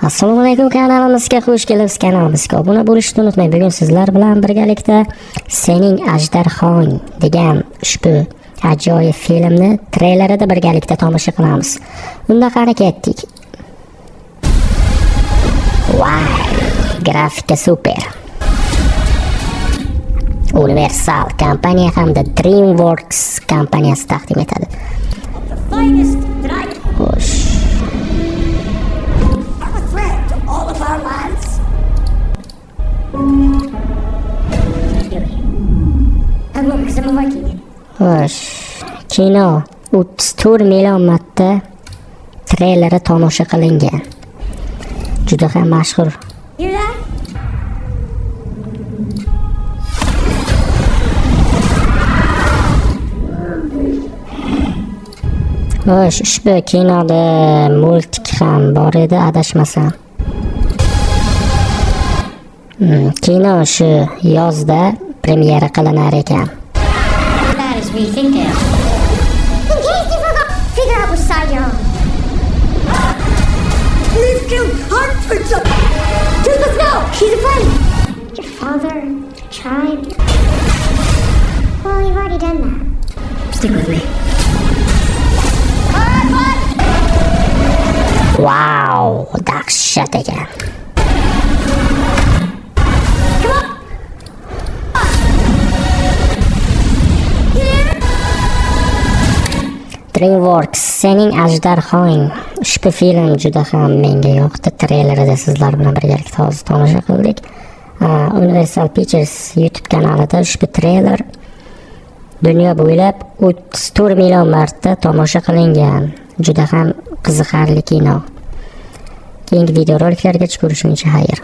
Assalomu alaykum, kanalimizga xush kelibsiz. Kanalimizga obuna bo'lishni unutmang. Bugun sizlar bilan birgalikda Sening Ajdarhong degan ushbu ajoyib filmni treylerida birgalikda tomosha qilamiz. Unda qani ketdik. Wow, grafika super. Universal kompaniya hamda DreamWorks kompaniyasi taqdim etadi. Xo'sh. Xo'sh, kino 34 million marta treyleri tomosha qilingan. Juda ham mashhur. Xo'sh, ushbu kinoda multik ham bor edi, adashmasam. Kino shu yozda premyera qilinar ekan. She's a friend. Your father tried. Well, you've already done that. Stick with me. Wow, dahshat ekan. DreamWorks Sening Ajdarhong. Ushbu film juda ham menga yoqdi. Treylerida sizlar bilan birgalikda hozir tomosha qildik. Universal Pictures YouTube kanalida ushbu treyler dunyo bo'ylab 34 million marta tomosha qilingan. Juda ham qiziqarli kino. Keyingi videoroliklarga ko'rishguncha xayr.